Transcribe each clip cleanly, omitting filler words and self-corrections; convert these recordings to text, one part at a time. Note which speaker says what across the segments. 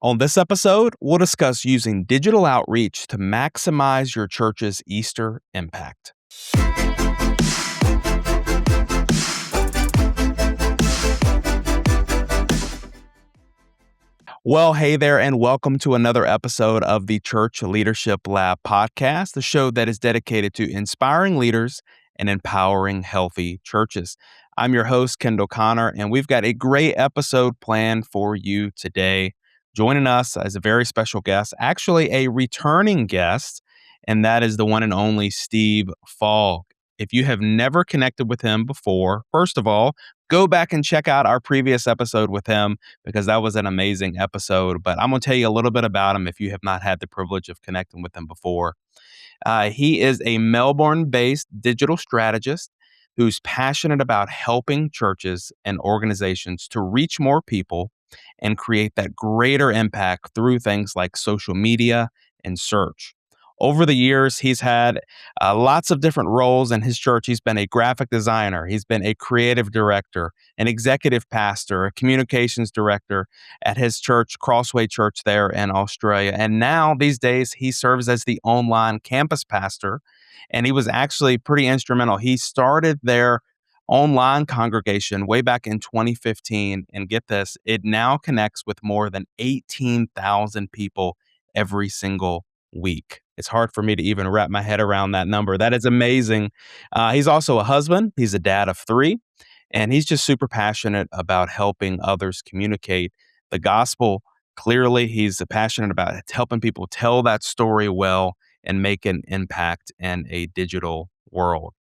Speaker 1: On this episode, we'll discuss using digital outreach to maximize your church's Easter impact. Well, hey there, and welcome to another episode of the Church Leadership Lab podcast, the show that is dedicated to inspiring leaders and empowering healthy churches. I'm your host, Kendall Connor, and we've got a great episode planned for you today. Joining us as a very special guest, actually a returning guest, and that is the one and only Steve Fogg. If you have never connected with him before, first of all, go back and check out our previous episode with him because that was an amazing episode. But I'm going to tell you a little bit about him if you have not had the privilege of connecting with him before. He is a Melbourne-based digital strategist who's passionate about helping churches and organizations to reach more people and create that greater impact through things like social media and search. Over the years, he's had lots of different roles in his church. He's been a graphic designer. He's been a creative director, an executive pastor, a communications director at his church, Crossway Church there in Australia. And now, these days, he serves as the online campus pastor. And he was actually pretty instrumental. He started their online congregation way back in 2015. And get this, it now connects with more than 18,000 people every single week. It's hard for me to even wrap my head around that number. That is amazing. He's also a husband. He's a dad of 3, and he's just super passionate about helping others communicate the gospel clearly. He's passionate about helping people tell that story well and make an impact in a digital world.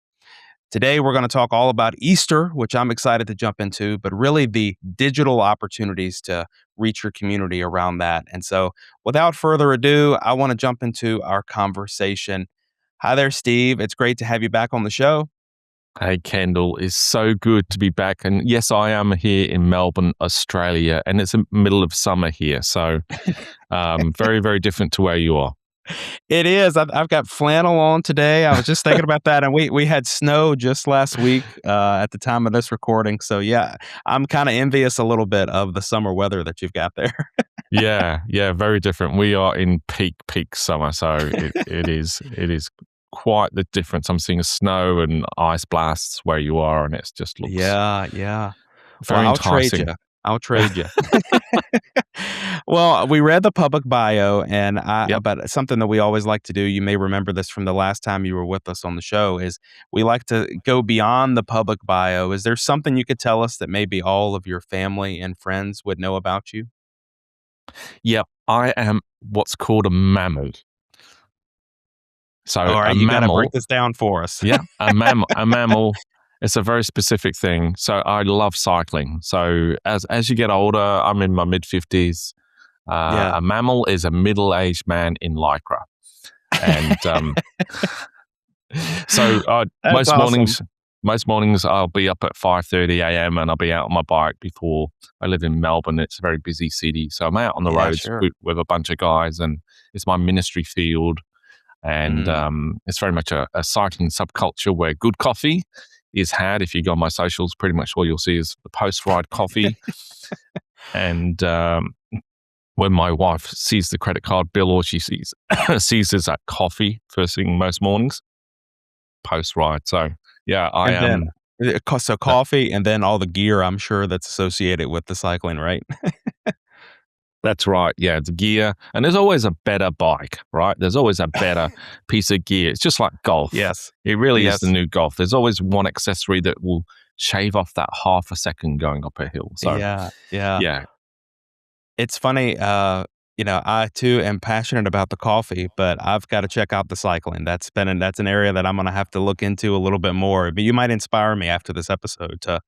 Speaker 1: Today, we're going to talk all about Easter, which I'm excited to jump into, but really the digital opportunities to reach your community around that. And so without further ado, I want to jump into our conversation. Hi there, Steve. It's great to have you back on the show.
Speaker 2: Hey, Kendall, it's so good to be back. And yes, I am here in Melbourne, Australia, and it's the middle of summer here. So very, very different to where you are.
Speaker 1: It is. I've got flannel on today. I was just thinking about that. And we had snow just last week at the time of this recording. So yeah, I'm kind of envious a little bit of the summer weather that you've got there.
Speaker 2: Yeah, very different. We are in peak summer. So it is quite the difference. I'm seeing snow and ice blasts where you are, and it just looks
Speaker 1: yeah.
Speaker 2: very
Speaker 1: Well,
Speaker 2: enticing.
Speaker 1: I'll trade you. Well, we read the public bio, and but something that we always like to do, you may remember this from the last time you were with us on the show, is we like to go beyond the public bio. Is there something you could tell us that maybe all of your family and friends would know about you?
Speaker 2: Yeah, I am what's called a mammal. So
Speaker 1: all right, you got to break this down for us.
Speaker 2: Yeah, a mammal. It's a very specific thing. So I love cycling. So as you get older, I'm in my mid-50s. A mammal is a middle-aged man in Lycra. And so most mornings I'll be up at 5:30 a.m. and I'll be out on my bike before I live in Melbourne. It's a very busy city. So I'm out on the roads with a bunch of guys, and it's my ministry field. And it's very much a cycling subculture where good coffee is had. If you go on my socials, pretty much all you'll see is the post-ride coffee. And when my wife sees the credit card bill, all she sees is that coffee first thing most mornings, post-ride. So yeah, I am.
Speaker 1: So coffee and then all the gear, I'm sure, that's associated with the cycling, right?
Speaker 2: That's right. Yeah, the gear. And there's always a better bike, right? There's always a better piece of gear. It's just like golf.
Speaker 1: Yes.
Speaker 2: It really is the new golf. There's always one accessory that will shave off that half a second going up a hill. So yeah.
Speaker 1: It's funny. I too am passionate about the coffee, but I've got to check out the cycling. That's an area that I'm going to have to look into a little bit more. But you might inspire me after this episode to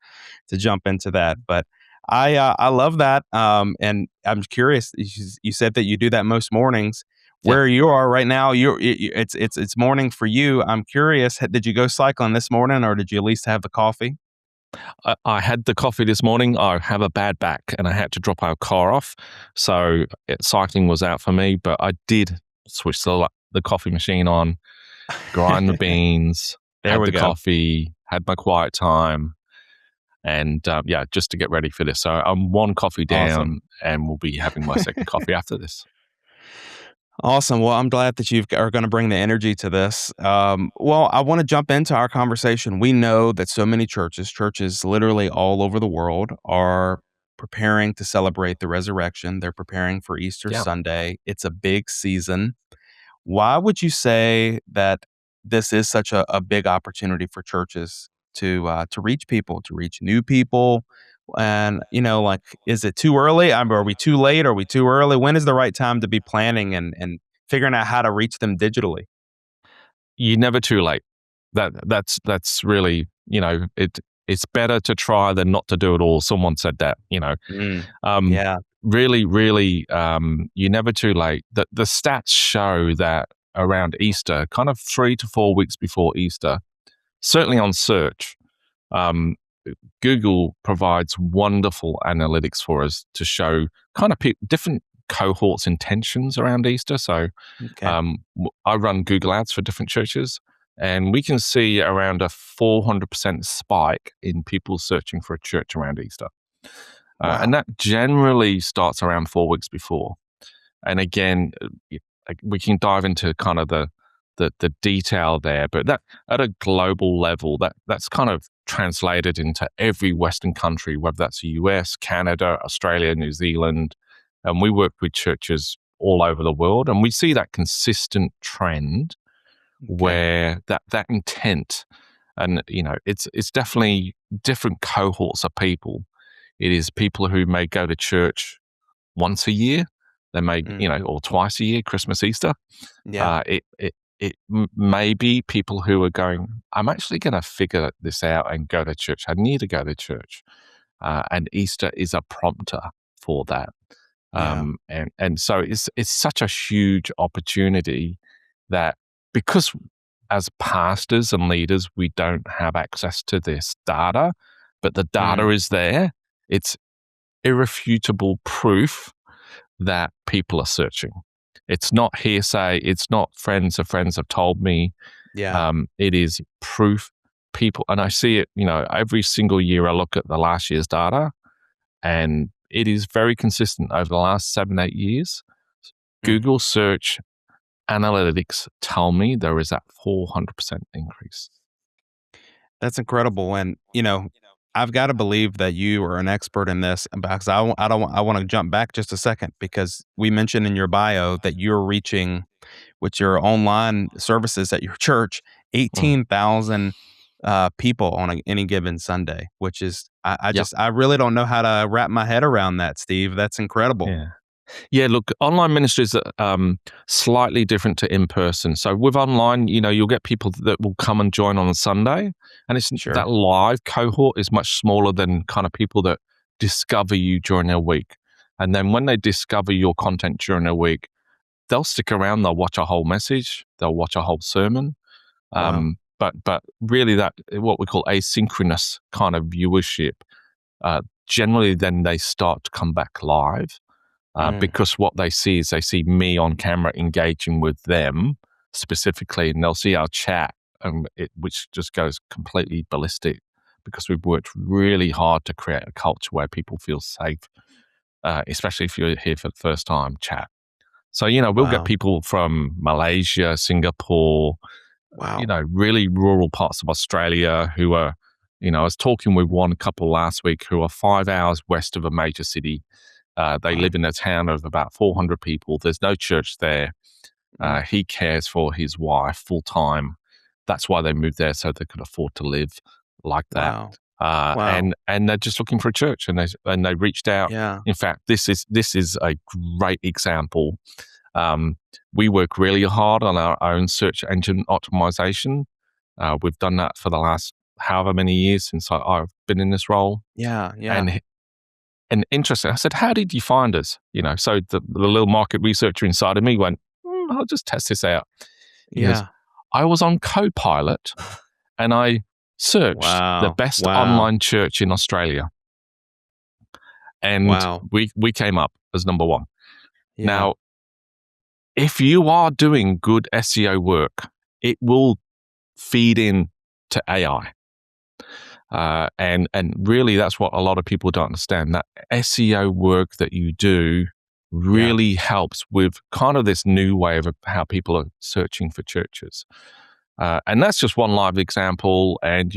Speaker 1: jump into that. But I love that. And I'm curious. You said that you do that most mornings. Where you are right now, it's morning for you. I'm curious. Did you go cycling this morning, or did you at least have the coffee?
Speaker 2: I had the coffee this morning. I have a bad back, and I had to drop our car off, so cycling was out for me. But I did switch the coffee machine on, grind the beans, had the coffee, had my quiet time. And just to get ready for this. So I'm one coffee down and we'll be having my second coffee after this.
Speaker 1: Awesome. Well, I'm glad that you are going to bring the energy to this. Well, I want to jump into our conversation. We know that so many churches literally all over the world, are preparing to celebrate the resurrection. They're preparing for Easter Sunday. It's a big season. Why would you say that this is such a big opportunity for churches to reach people, to reach new people? And, like, is it too early? Are we too late? Are we too early? When is the right time to be planning and figuring out how to reach them digitally?
Speaker 2: You're never too late. That's really, it's better to try than not to do it all. Someone said that,
Speaker 1: Yeah.
Speaker 2: Really, really, you're never too late. The stats show that around Easter, kind of 3 to 4 weeks before Easter, certainly on search, Google provides wonderful analytics for us to show kind of different cohorts' intentions around Easter. So I run Google Ads for different churches, and we can see around a 400% spike in people searching for a church around Easter. And that generally starts around 4 weeks before. And again, we can dive into kind of the detail there, but that at a global level, that's kind of translated into every Western country, whether that's the US, Canada, Australia, New Zealand. And we work with churches all over the world, and we see that consistent trend where that intent, and it's definitely different cohorts of people. It is people who may go to church once a year, they may or twice a year, Christmas, Easter. It may be people who are going, I'm actually going to figure this out and go to church. I need to go to church. And Easter is a prompter for that. And so it's such a huge opportunity that, because as pastors and leaders, we don't have access to this data, but the data is there. It's irrefutable proof that people are searching. It's not hearsay. It's not friends of friends have told me. It is proof. People, and I see it, every single year I look at the last year's data, and it is very consistent over the last 7-8 years. Google search analytics tell me there is that 400% increase.
Speaker 1: That's incredible. And, I've got to believe that you are an expert in this, because I want to jump back just a second, because we mentioned in your bio that you're reaching, with your online services at your church, 18,000 people on any given Sunday, which is, I really don't know how to wrap my head around that, Steve. That's incredible.
Speaker 2: Yeah, look, online ministries are slightly different to in-person. So with online, you'll get people that will come and join on a Sunday, and it's that live cohort is much smaller than kind of people that discover you during their week. And then when they discover your content during their week, they'll stick around, they'll watch a whole message, they'll watch a whole sermon. But really that, what we call asynchronous kind of viewership, generally then they start to come back live. Because what they see is they see me on camera engaging with them specifically, and they'll see our chat, which just goes completely ballistic, because we've worked really hard to create a culture where people feel safe, especially if you're here for the first time, chat. So, we'll get people from Malaysia, Singapore, really rural parts of Australia who are, I was talking with one couple last week who are 5 hours west of a major city. They live in a town of about 400 people. There's no church there. He cares for his wife full time. That's why they moved there, so they could afford to live like that. And they're just looking for a church, and they reached out. In fact, this is a great example. We work really hard on our own search engine optimization. We've done that for the last however many years since I've been in this role. And interesting, I said, how did you find us? So the little market researcher inside of me went, I'll just test this out. He goes, I was on Copilot and I searched the best online church in Australia. And we came up as number one. Now, if you are doing good SEO work, it will feed in to AI. And really, that's what a lot of people don't understand. That SEO work that you do really helps with kind of this new way of how people are searching for churches. And that's just one live example. And,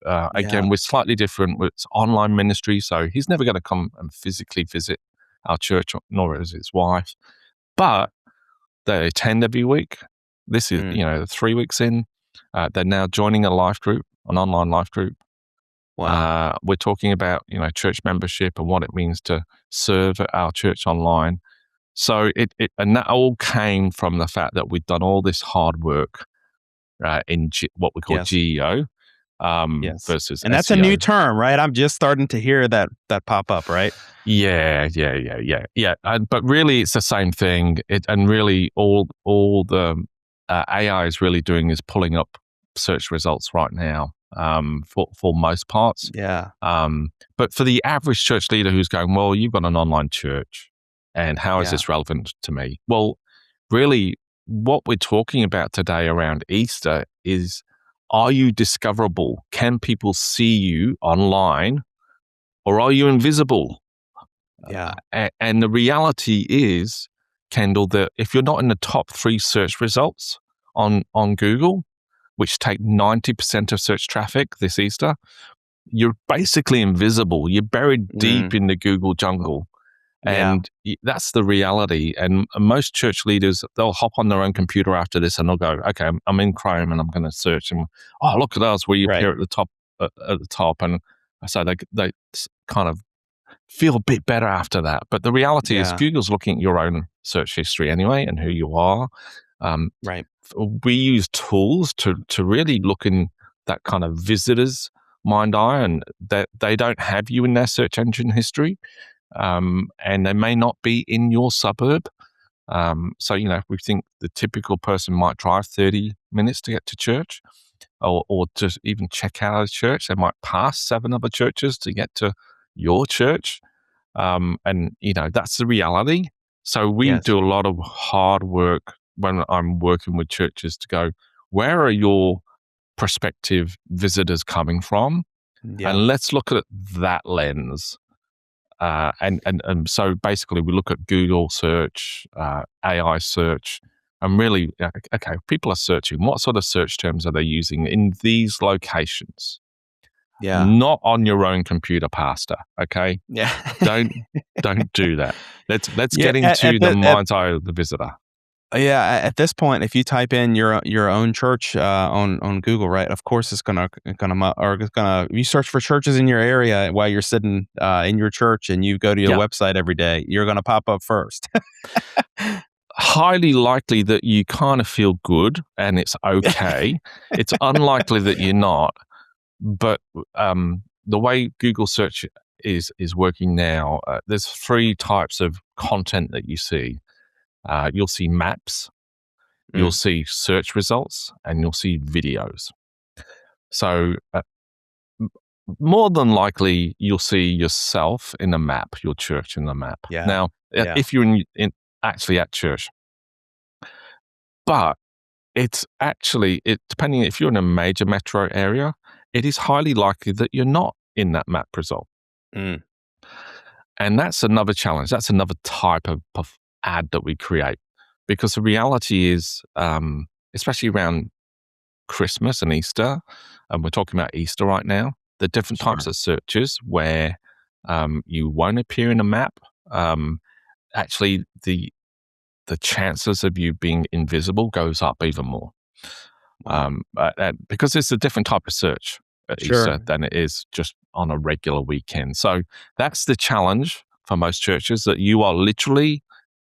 Speaker 2: again, we're slightly different. It's online ministry, so he's never going to come and physically visit our church, nor is his wife. But they attend every week. This is, 3 weeks in. They're now joining a life group, an online life group.
Speaker 1: Wow.
Speaker 2: We're talking about, church membership and what it means to serve at our church online. So and that all came from the fact that we've done all this hard work in what we call GEO versus
Speaker 1: and that's
Speaker 2: SEO.
Speaker 1: a new term, right? I'm just starting to hear that pop up, right?
Speaker 2: Yeah. But really, it's the same thing. And really, all the AI is really doing is pulling up search results right now. For most parts.
Speaker 1: Yeah.
Speaker 2: But for the average church leader who's going, well, you've got an online church, and how is this relevant to me? Well, really, what we're talking about today around Easter is, are you discoverable? Can people see you online, or are you invisible?
Speaker 1: Yeah.
Speaker 2: And the reality is, Kendall, that if you're not in the top 3 search results on Google, which take 90% of search traffic this Easter, you're basically invisible. You're buried deep in the Google jungle. And that's the reality. And most church leaders, they'll hop on their own computer after this and they'll go, okay, I'm in Chrome and I'm going to search. And, oh, look at us. We appear at the top. And so they kind of feel a bit better after that. But the reality is Google's looking at your own search history anyway and who you are. We use tools to really look in that kind of visitor's mind eye, and that they don't have you in their search engine history, and they may not be in your suburb. So, we think the typical person might drive 30 minutes to get to church, or just even check out a church. They might pass 7 other churches to get to your church. And, that's the reality. So we do a lot of hard work when I'm working with churches to go, where are your prospective visitors coming from? And let's look at that lens. And so basically we look at Google search, AI search, and really, okay, people are searching. What sort of search terms are they using in these locations? Not on your own computer, pastor. Okay. Don't do that. Let's get into the mind's eye of the visitor.
Speaker 1: At this point, if you type in your own church on Google, right? Of course, it's gonna if you search for churches in your area while you're sitting in your church and you go to your website every day, you're gonna pop up first.
Speaker 2: Highly likely that you kind of feel good and it's okay. It's unlikely that you're not. But the way Google search is working now, there's 3 types of content that you see. You'll see maps, you'll see search results, and you'll see videos. So more than likely, you'll see yourself in a map, your church in the map. Now, if you're actually at church, but it's actually, depending if you're in a major metro area, it is highly likely that you're not in that map result. And that's another challenge. That's another type of ad that we create, because the reality is, especially around Christmas and Easter, and we're talking about Easter right now, the different types of searches where you won't appear in a map. Actually, the chances of you being invisible goes up even more. Because it's a different type of search at Easter than it is just on a regular weekend. So that's the challenge for most churches, that you are literally,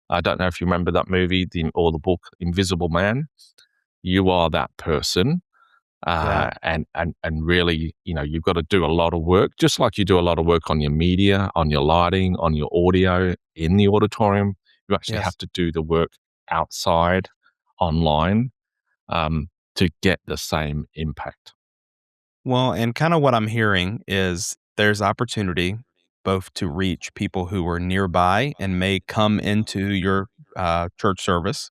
Speaker 2: I don't know if you remember that movie or the book Invisible Man. You are that person. And really, you've got to do a lot of work, just like you do a lot of work on your media, on your lighting, on your audio in the auditorium. You actually have to do the work outside, online, to get the same impact.
Speaker 1: Well, and kind of what I'm hearing is there's opportunity both to reach people who are nearby and may come into your church service.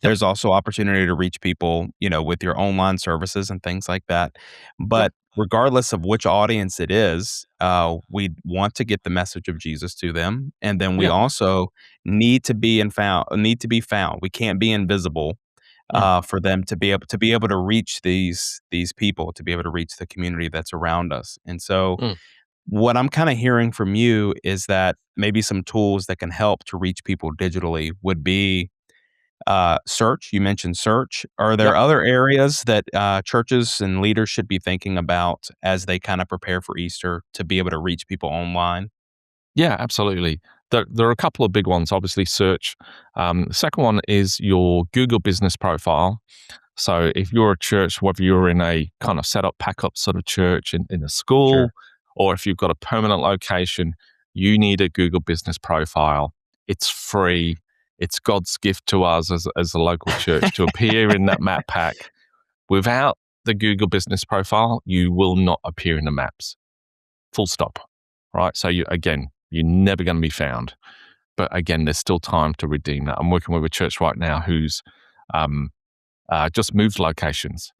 Speaker 1: There's also opportunity to reach people, with your online services and things like that. But regardless of which audience it is, we want to get the message of Jesus to them, and then we
Speaker 2: Yeah.
Speaker 1: also need to be found. We can't be invisible for them to be able to reach these people, to be able to reach the community that's around us. And so, what I'm kind of hearing from you is that maybe some tools that can help to reach people digitally would be search. You mentioned search. Are there
Speaker 2: Yep.
Speaker 1: other areas that churches and leaders should be thinking about as they kind of prepare for Easter to be able to reach people online?
Speaker 2: Yeah, absolutely. There are a couple of big ones. Obviously, search. The second one is your Google business profile. So if you're a church, whether you're in a kind of set up, pack up sort of church in a school,
Speaker 1: Sure.
Speaker 2: or if you've got a permanent location, you need a Google business profile. It's free. It's God's gift to us as a local church to appear in that map pack. Without the Google business profile, you will not appear in the maps. Full stop. Right. So you're never going to be found. But again, there's still time to redeem that. I'm working with a church right now who's just moved locations,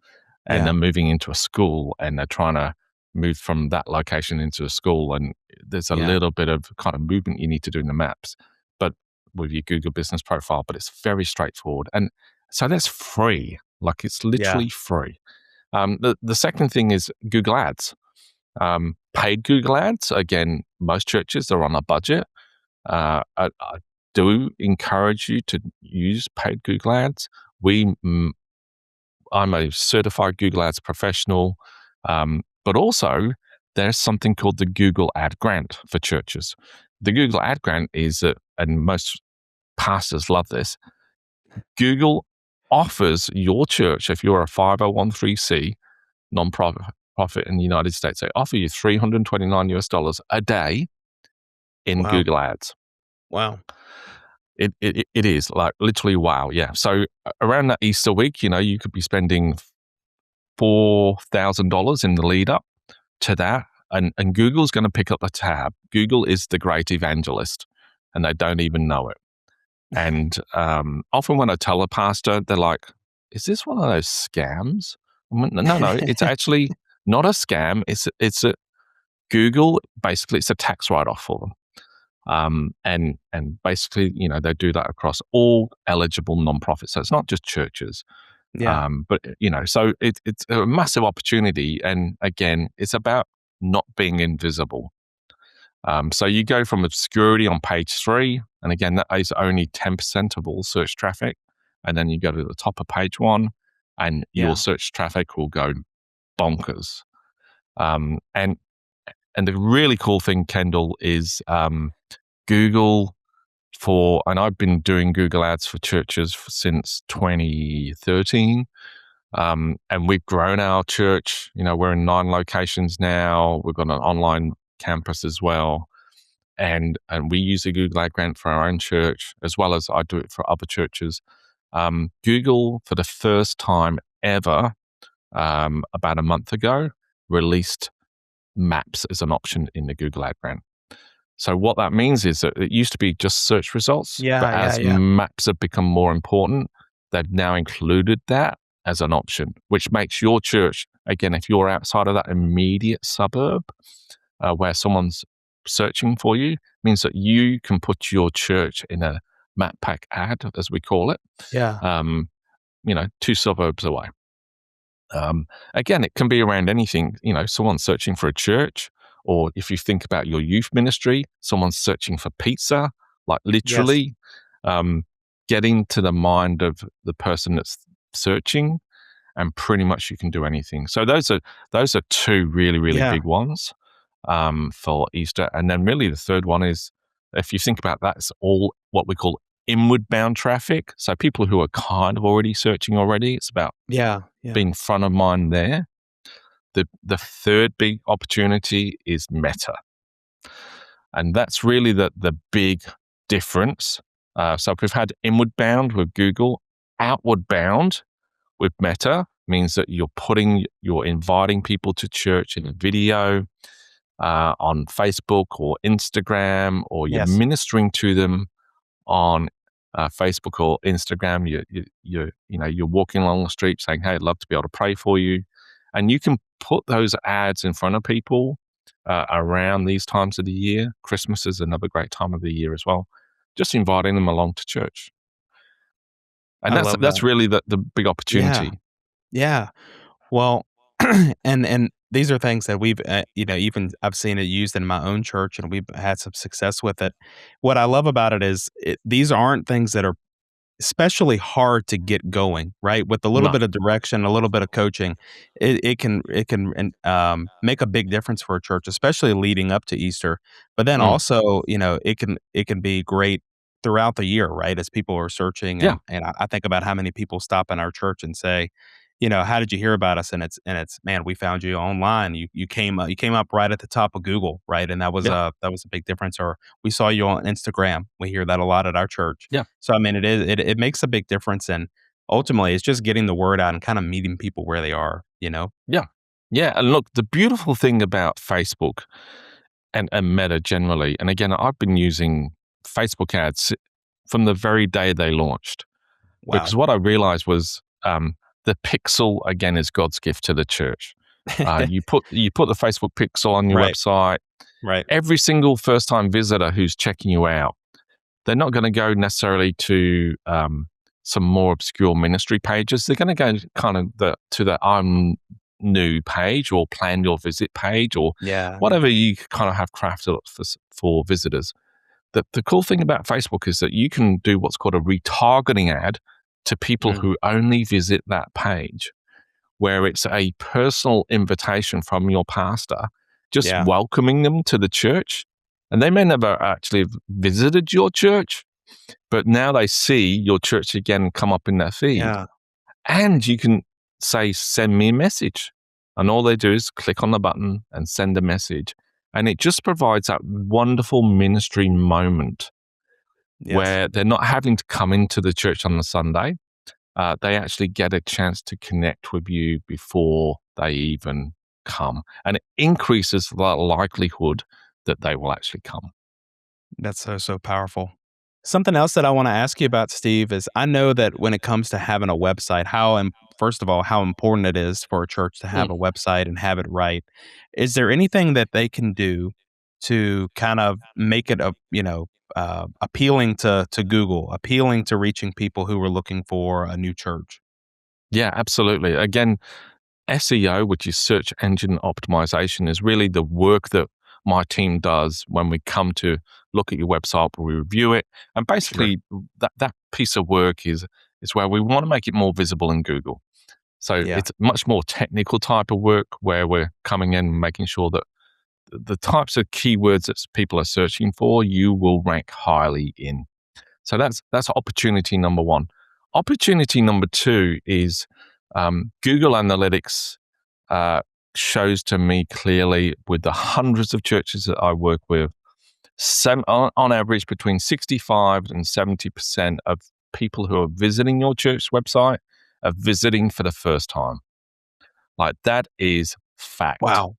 Speaker 2: and
Speaker 1: Yeah.
Speaker 2: they're moving into a school, and they're trying to move from that location into a school. And there's a little bit of kind of movement you need to do in the maps, but with your Google business profile, but it's very straightforward. And so that's free. Like, it's literally free. The second thing is Google Ads. Paid Google Ads, again, most churches are on a budget. I do encourage you to use paid Google Ads. I'm a certified Google Ads professional, but also there's something called the Google Ad Grant for churches. The Google Ad Grant is, and most pastors love this, Google offers your church, if you're a 501c non-profit in the United States, they offer you $329 a day in Google Ads.
Speaker 1: Wow.
Speaker 2: It is like literally wow. Yeah. So around that Easter week, you could be spending $4,000 in the lead up to that. And Google's going to pick up the tab. Google is the great evangelist, and they don't even know it. And often when I tell a pastor, they're like, is this one of those scams? No, it's actually not a scam. It's a Google, basically it's a tax write-off for them. And basically, they do that across all eligible nonprofits. So it's not just churches.
Speaker 1: Yeah.
Speaker 2: But so it's a massive opportunity. And again, it's about not being invisible. So you go from obscurity on page 3, and again, that is only 10% of all search traffic. And then you go to the top of page 1, and your search traffic will go bonkers. And the really cool thing, Kendall, is Google and I've been doing Google Ads for churches since 2013. And we've grown our church. We're in 9 locations now. We've got an online campus as well. And we use a Google Ad Grant for our own church, as well as I do it for other churches. Google, for the first time ever, about a month ago, released maps as an option in the Google Ad Grant. So what that means is that it used to be just search results, but as maps have become more important, they've now included that as an option, which makes your church, again, if you're outside of that immediate suburb where someone's searching for you, means that you can put your church in a map pack ad, as we call it, 2 suburbs away. Again, it can be around anything, someone's searching for a church, or if you think about your youth ministry, someone's searching for pizza, like literally getting to the mind of the person that's searching, and pretty much you can do anything. So those are 2 really, really big ones for Easter. And then really the third one is, if you think about that, it's all what we call inward bound traffic. So people who are kind of already searching already, it's about being front of mind there. The third big opportunity is Meta. And that's really the big difference. So if we've had inward bound with Google, outward bound with Meta means that you're inviting people to church in a video, on Facebook or Instagram, or you're ministering to them on Facebook or Instagram. You're walking along the street saying, "Hey, I'd love to be able to pray for you," And you can put those ads in front of people around these times of the year. Christmas is another great time of the year as well. Just inviting them along to church. And
Speaker 1: I love
Speaker 2: that's
Speaker 1: that.
Speaker 2: really the big opportunity.
Speaker 1: Yeah. Well, and these are things that we've, even I've seen it used in my own church, and we've had some success with it. What I love about it is these aren't things that are especially hard to get going, right? With a little
Speaker 2: No.
Speaker 1: bit of direction, a little bit of coaching, it can make a big difference for a church, especially leading up to Easter. But then also, it can be great throughout the year, right? As people are searching,
Speaker 2: Yeah.
Speaker 1: and I think about how many people stop in our church and say, how did you hear about us? And it's man, we found you online. You came up right at the top of Google, right? And that was
Speaker 2: Yeah.
Speaker 1: a big difference. Or we saw you on Instagram. We hear that a lot at our church.
Speaker 2: Yeah.
Speaker 1: So I mean, it makes a big difference, and ultimately, it's just getting the word out and kind of meeting people where they are.
Speaker 2: Yeah. Yeah. And look, the beautiful thing about Facebook and Meta generally, and again, I've been using Facebook ads from the very day they launched.
Speaker 1: Wow.
Speaker 2: Because what I realized was the pixel, again, is God's gift to the church. You put the Facebook pixel on your
Speaker 1: Right.
Speaker 2: website.
Speaker 1: Right.
Speaker 2: Every single first-time visitor who's checking you out, they're not going to go necessarily to some more obscure ministry pages. They're going to go kind of to the I'm new page or plan your visit page or whatever you kind of have crafted for visitors. The cool thing about Facebook is that you can do what's called a retargeting ad to people who only visit that page, where it's a personal invitation from your pastor, just welcoming them to the church. And they may never actually have visited your church, but now they see your church again come up in their feed.
Speaker 1: Yeah.
Speaker 2: And you can say, send me a message. And all they do is click on the button and send a message. And it just provides that wonderful ministry moment where they're not having to come into the church on the Sunday. They actually get a chance to connect with you before they even come. And it increases the likelihood that they will actually come.
Speaker 1: That's so powerful. Something else that I want to ask you about, Steve, is I know that when it comes to having a website, first of all, how important it is for a church to have a website and have it right. Is there anything that they can do to kind of make it appealing to Google, appealing to reaching people who are looking for a new church?
Speaker 2: Yeah, absolutely. Again, SEO, which is search engine optimization, is really the work that my team does when we come to look at your website, we review it. And basically that piece of work is where we want to make it more visible in Google. So it's much more technical type of work where we're coming in and making sure that the types of keywords that people are searching for, you will rank highly in. So that's opportunity number one. Opportunity number two is Google Analytics shows to me clearly with the hundreds of churches that I work with, on average between 65 and 70% of people who are visiting your church website are visiting for the first time. Like that is fact.
Speaker 1: Wow.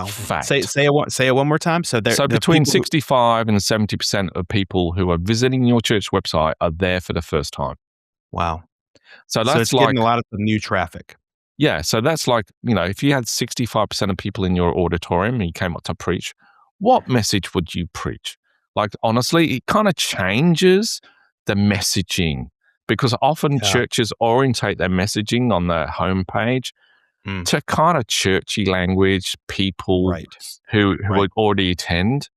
Speaker 2: Fact.
Speaker 1: Say it one more time. So
Speaker 2: between 65 and 70% of people who are visiting your church website are there for the first time.
Speaker 1: Wow.
Speaker 2: So that's
Speaker 1: it's getting a lot of new traffic.
Speaker 2: Yeah. So that's like, if you had 65% of people in your auditorium and you came up to preach, what message would you preach? Like, honestly, it kind of changes the messaging because often churches orientate their messaging on their homepage to kind of churchy language, people who would already attend.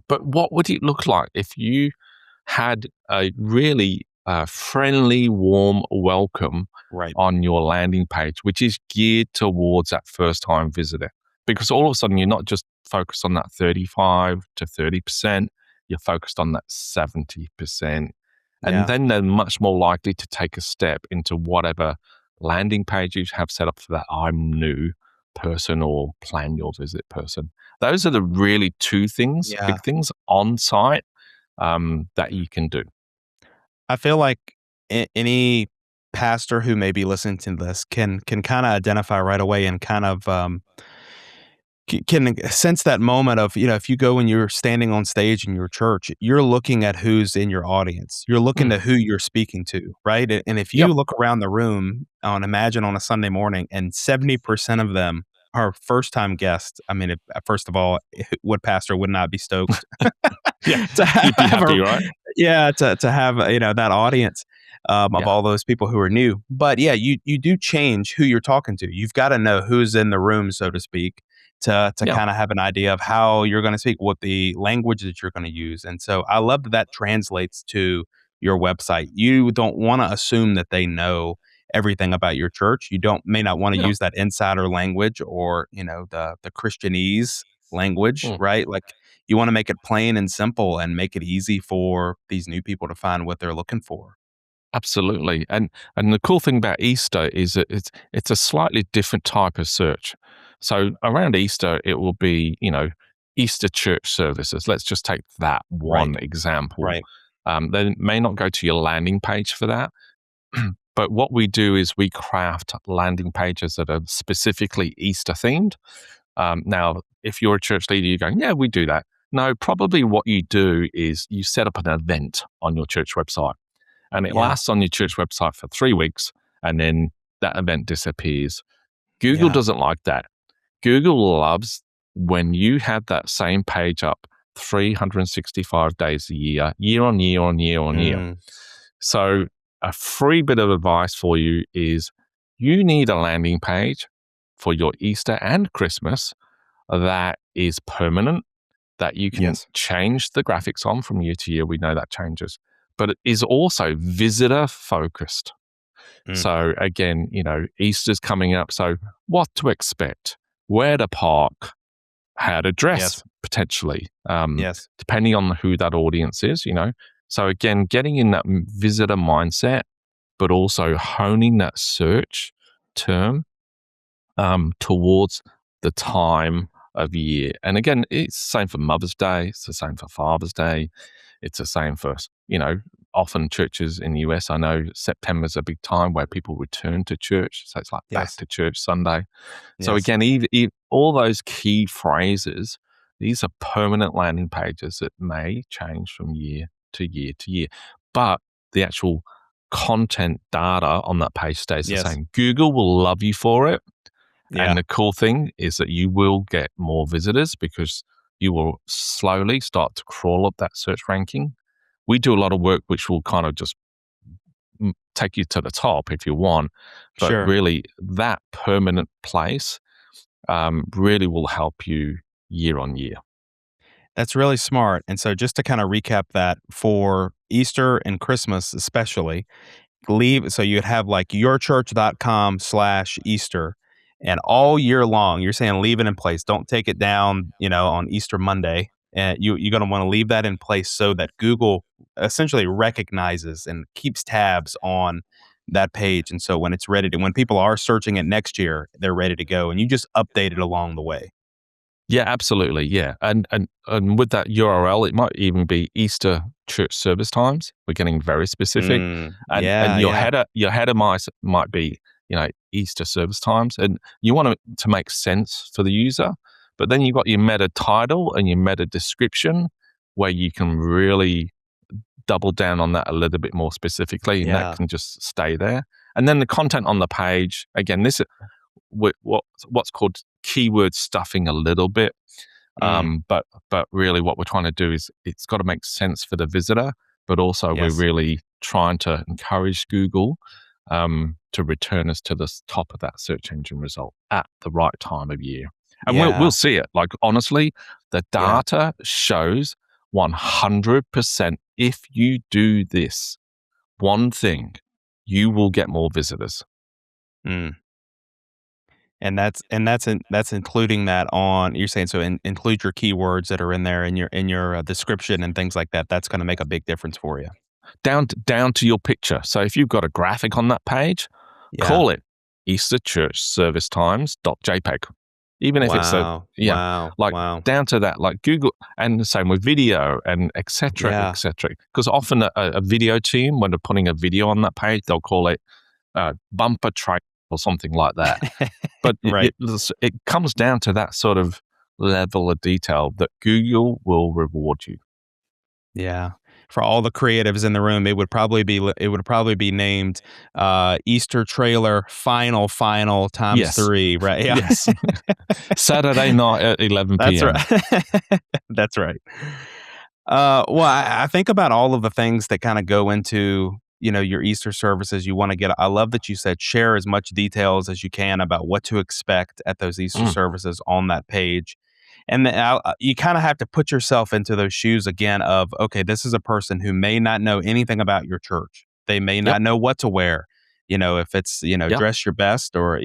Speaker 2: But what would it look like if you had a really friendly, warm welcome on your landing page, which is geared towards that first-time visitor? Because all of a sudden, you're not just focused on that 35 to 30%, you're focused on that 70%. And then they're much more likely to take a step into whatever landing page you have set up for that I'm new person or plan your visit person. Those are the really two things, big things on site that you can do.
Speaker 1: I feel like any pastor who may be listening to this can kind of identify right away and kind of can sense that moment of, if you go and you're standing on stage in your church, you're looking at who's in your audience. You're looking at who you're speaking to, right? And if you
Speaker 2: Yep.
Speaker 1: look around the room imagine on a Sunday morning and 70% of them are first-time guests, I mean, first of all, what pastor would not be stoked
Speaker 2: Yeah,
Speaker 1: to
Speaker 2: you'd be happy, right?
Speaker 1: Yeah, to have, that audience of all those people who are new. But yeah, you do change who you're talking to. You've got to know who's in the room, so to speak, to
Speaker 2: Yeah.
Speaker 1: kind of have an idea of how you're going to speak, what the language that you're going to use. And so I love that translates to your website. You don't want to assume that they know everything about your church. You may not want to use that insider language or, the Christianese language, right? Like, you want to make it plain and simple and make it easy for these new people to find what they're looking for.
Speaker 2: Absolutely. And the cool thing about Easter is that it's a slightly different type of search. So around Easter, it will be, Easter church services. Let's just take that one example.
Speaker 1: Right.
Speaker 2: They may not go to your landing page for that. But what we do is we craft landing pages that are specifically Easter themed. Now, if you're a church leader, you're going, yeah, we do that. No, probably what you do is you set up an event on your church website. And it lasts on your church website for 3 weeks, and then that event disappears. Google doesn't like that. Google loves when you have that same page up 365 days a year, year on year on year on year. So a free bit of advice for you is you need a landing page for your Easter and Christmas that is permanent, that you can change the graphics on from year to year. We know that changes. But it is also visitor focused. So again, Easter's coming up. So what to expect, where to park, how to dress potentially, depending on who that audience is, So again, getting in that visitor mindset, but also honing that search term towards the time of year. And again, it's the same for Mother's Day. It's the same for Father's Day. It's the same for, often churches in the US, I know September's a big time where people return to church. So it's like back to church Sunday. So again, all those key phrases, these are permanent landing pages that may change from year to year to year. But the actual content data on that page stays the same. Google will love you for it. And the cool thing is that you will get more visitors because you will slowly start to crawl up that search ranking. We do a lot of work which will kind of just take you to the top if you want. But really, that permanent place really will help you year on year.
Speaker 1: That's really smart. And so just to kind of recap that, for Easter and Christmas especially, so you'd have like yourchurch.com/Easter. And all year long, you're saying leave it in place. Don't take it down, on Easter Monday. And you're going to want to leave that in place so that Google essentially recognizes and keeps tabs on that page. And so when it's ready when people are searching it next year, they're ready to go. And you just update it along the way.
Speaker 2: Yeah, absolutely. Yeah. And with that URL, it might even be Easter church service times. We're getting very specific. And your header might be, Easter service times. And you want it to make sense for the user. But then you've got your meta title and your meta description where you can really double down on that a little bit more specifically, and that can just stay there. And then the content on the page, again, this is what's called keyword stuffing a little bit. But really what we're trying to do is it's got to make sense for the visitor, but also we're really trying to encourage Google to return us to the top of that search engine result at the right time of year. And we'll see it. Like, honestly, the data shows 100% if you do this one thing, you will get more visitors.
Speaker 1: And that's including that on, you're saying, so include your keywords that are in there in your description and things like that. That's going to make a big difference for you.
Speaker 2: Down to your picture. So if you've got a graphic on that page, call it Easter Church Service Times.jpg. Even if it's down to that, like Google, and the same with video and et cetera, et cetera. Because often a video team, when they're putting a video on that page, they'll call it bumper track or something like that. But it comes down to that sort of level of detail that Google will reward you.
Speaker 1: Yeah. For all the creatives in the room, it would probably be named Easter trailer final times
Speaker 2: Yes.
Speaker 1: 3, right? Yeah.
Speaker 2: Yes. Saturday night at 11
Speaker 1: That's
Speaker 2: p.m.
Speaker 1: right. That's right. Well, I think about all of the things that kind of go into, your Easter services. You want to get, I love that you said share as much details as you can about what to expect at those Easter services on that page. And then you kind of have to put yourself into those shoes again of, okay, this is a person who may not know anything about your church. They may
Speaker 2: Yep.
Speaker 1: not know what to wear. If it's,
Speaker 2: Yep.
Speaker 1: dress your best or,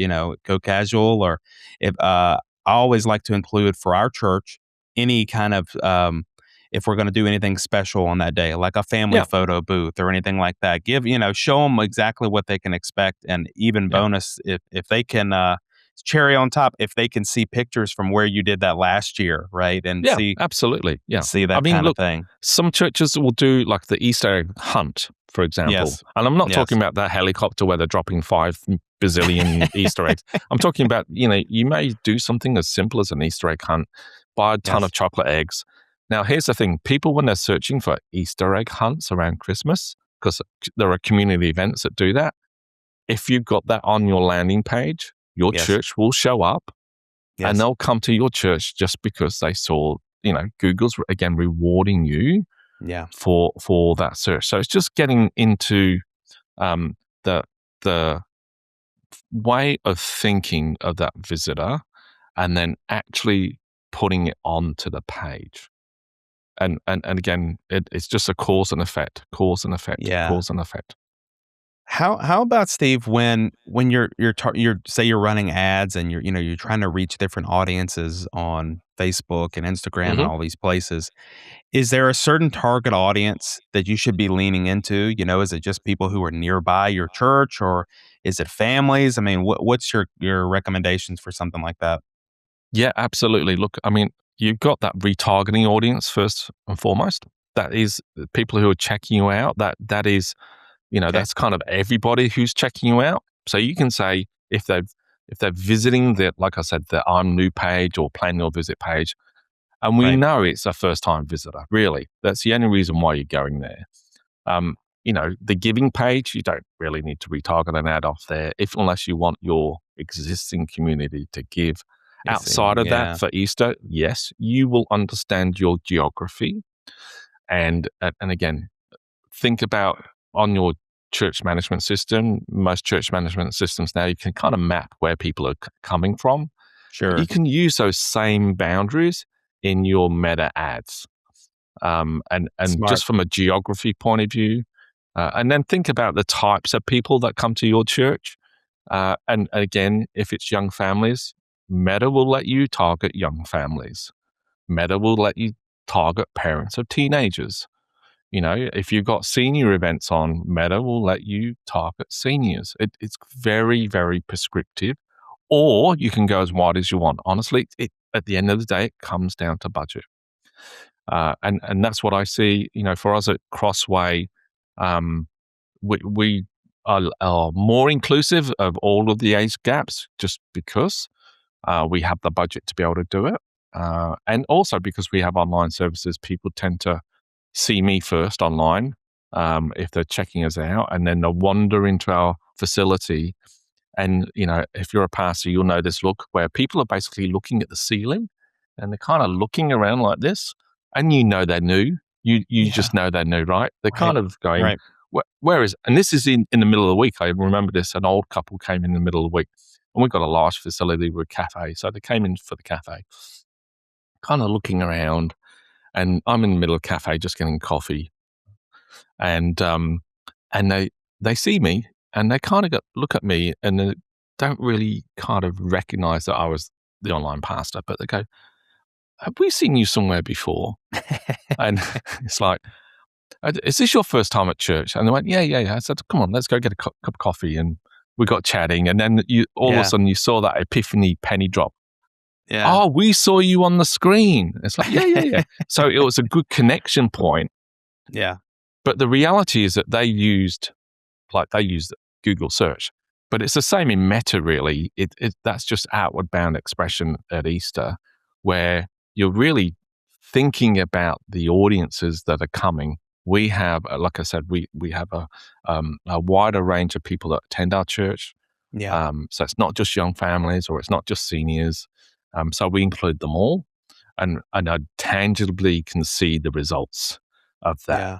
Speaker 1: go casual, or if, I always like to include for our church any kind of, if we're going to do anything special on that day, like a family photo booth or anything like that, show them exactly what they can expect. And even bonus, if they can, cherry on top, if they can see pictures from where you did that last year, right? And
Speaker 2: absolutely. Yeah.
Speaker 1: see that kind of thing.
Speaker 2: Some churches will do like the Easter egg hunt, for example.
Speaker 1: Yes.
Speaker 2: And I'm not talking about that helicopter where they're dropping 5 bazillion Easter eggs. I'm talking about, you may do something as simple as an Easter egg hunt, buy a ton of chocolate eggs. Now, here's the thing. People, when they're searching for Easter egg hunts around Christmas, because there are community events that do that, if you've got that on your landing page, your church will show up and they'll come to your church just because they saw, Google's, again, rewarding you for that search. So it's just getting into the way of thinking of that visitor and then actually putting it onto the page. And again, it's just a cause and effect.
Speaker 1: How about, Steve, when you're say you're running ads and you're trying to reach different audiences on Facebook and Instagram and all these places, is there a certain target audience that you should be leaning into? Is it just people who are nearby your church, or is it families? I mean, what's your recommendations for something like that?
Speaker 2: Yeah, absolutely. Look, I mean, you've got that retargeting audience first and foremost. That is people who are checking you out. That is, that's kind of everybody who's checking you out. So you can say if they're visiting the, like I said, the I'm new page or plan your visit page, and we know it's a first time visitor. Really, that's the only reason why you're going there. The giving page, you don't really need to retarget an ad off there, unless you want your existing community to give. Outside of that, for Easter, yes, you will understand your geography, and again, think about on your church management system. Most church management systems now, you can kind of map where people are coming from.
Speaker 1: Sure,
Speaker 2: you can use those same boundaries in your meta ads, and just from a geography point of view, and then think about the types of people that come to your church. And again, if it's young families, Meta will let you target young families. Meta will let you target parents of teenagers. If you've got senior events on, Meta will let you target seniors. It's very, very prescriptive. Or you can go as wide as you want. Honestly, at the end of the day, it comes down to budget. And that's what I see, for us at Crossway. We are more inclusive of all of the age gaps just because we have the budget to be able to do it. And also because we have online services, people tend to see me first online if they're checking us out, and then they'll wander into our facility. And, if you're a pastor, you'll know this look where people are basically looking at the ceiling and they're kind of looking around like this, and they're new. You just know they're new, right? They're kind of going, where is, and this is in the middle of the week. I remember this, an old couple came in the middle of the week, and we've got a large facility with a cafe. So they came in for the cafe, kind of looking around, and I'm in the middle of the cafe just getting coffee. And they see me, and they kind of look at me, and they don't really kind of recognize that I was the online pastor, but they go, have we seen you somewhere before? And it's like, is this your first time at church? And they went, yeah. I said, come on, let's go get a cup of coffee. And we got chatting. And then all of a sudden you saw that epiphany penny drop. Yeah. Oh, we saw you on the screen. It's like, yeah. So it was a good connection point.
Speaker 1: Yeah.
Speaker 2: But the reality is that they used Google search, but it's the same in Meta, really. That's just outward bound expression at Easter. where you're really thinking about the audiences that are coming. We have, like I said, we have a wider range of people that attend our church.
Speaker 1: Yeah.
Speaker 2: So it's not just young families or it's not just seniors. So we include them all, and I tangibly can see the results of that,
Speaker 1: Yeah.